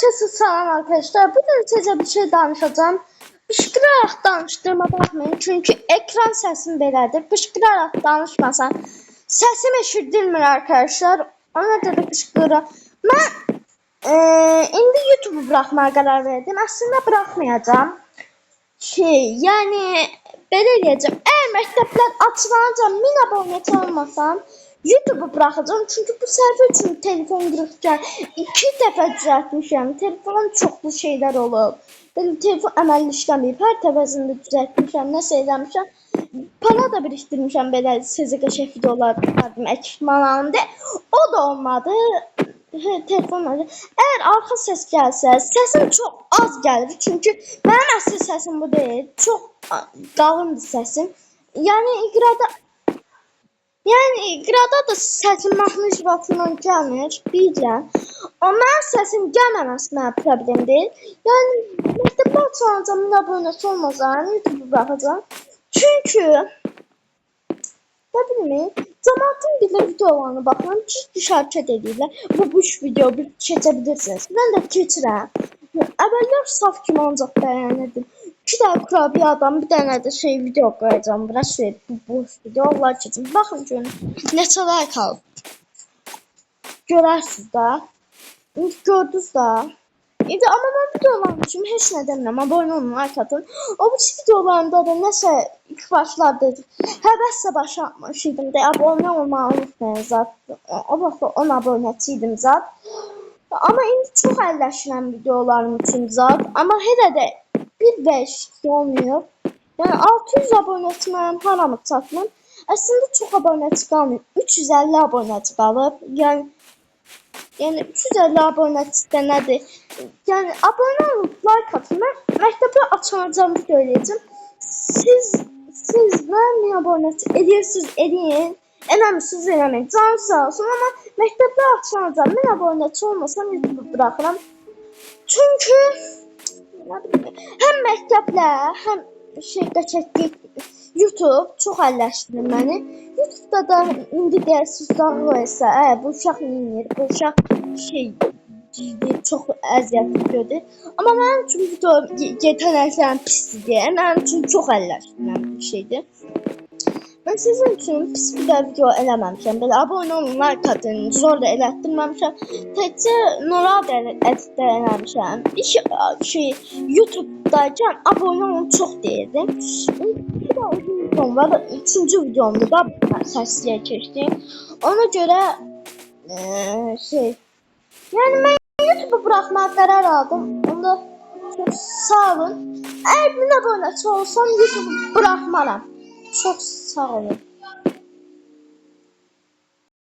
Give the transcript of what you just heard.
Herkese selam arkadaşlar. Bugün size bir şey danışacağım. Pışkırarak danıştığıma bakmayın. Çünkü ekran sesim belədir. Pışkırarak danışmasam sesim eşidilmir arkadaşlar. Ona göre pışkırıram. Ben indi YouTube'u bırakmaya karar verdim. Aslında bırakmayacağım. Yani belə eləyəcəm. Eğer məktəblər açılınca 1000 abunət olmasam YouTube'u bırakacağım çünkü bu sefer için telefon kırıkken 2 defa düzeltmişim. Telefonun çoklu şeyler olup. Benim telefon əməlli işləməyib. Hər təvəzində düzeltmişim. Nəsə eləmişəm. Para da biriktirmişəm belə sizə qəşəng videolar çıxardım ekipmanlarında. O da olmadı. Telefonla. Eğer arka ses gelse, sesim çok az gelir çünkü benim asıl sesim bu değil. Çok qalındır sesim. İqrada da səsim mahnı batından gəlmir, bilirəm. O mənim səsim gəlməməsi mənə problem deyil. Yəni məktəbdə açılacağım, nə abunəsi olmasam, YouTube baxacağam. Çünki nə bileyim, cəmaatın bir videolarına baxıram, ciddi hərəkət edirlər. Bu video bir keçebilirsiniz. Mən də keçirəm. Əvvəllər saf kimi ancaq bəyənirdim. 2 tane kurabiye adam, bir tane de video koyacağım. Biraz bu video Allah için. Bakın görün. Ne çalay kaldı. Görərsiniz da. Gördünüz da. Ama ben videolarmışım. Hiç ne demirəm. Abone olun, like atın. O bu videolarında da nəsə ilk başlarda həvəslə başlatmışdım. Abone olmağı unutmayın zat. O vaxt 10 abonəçiydim zat. Ama indi çox əlləşirəm videolarım üçün zat. Ama hələ də bir değişiklik olmuyor. Yani 600 abonəçi mənim haramı çatmır. Aslında çox abonəçi qalmır. 350 abonəçi qalıb. Yəni 350 abonəçi də nədir? Yəni abunə olub, like atın. Mən məktəbdə açılacağım söyləyəcəm. Siz nə abonəçi edirsiniz, edin. Eləmişsiniz, eləməyin. Canı sağ olsun. Amma məktəbdə açılacağım. Mən abonəçi olmasam YouTube bırakıram. Çünkü hem məktəblə, hem qəşənglik YouTube çox əlləşdirir məni. YouTube'da da indi dərsiz uşaq bu uşaq neyinir, bu uşaq çox əziyyət görür. Amma mənim üçün video yetenəklərim pisdir. Mənim üçün çox əlləşdirilən bir şeydir. Ben sizin için pis bir video eləməmişəm. Belə abone olun, like atın, zor da elətdirməmişəm. Təkcə normal editdə eləmişəm. YouTube'dayken abone olun çox deyirdim. Bir də uzun videom var. 3-cü videomda da səsliyə keçdim. Ona görə yani mən YouTube'u bırakmaya qərar aldım. Onda çok sağ olun. Eğer 1000 abonəçi olsam YouTube'u bırakmaram. Çok sağ olun.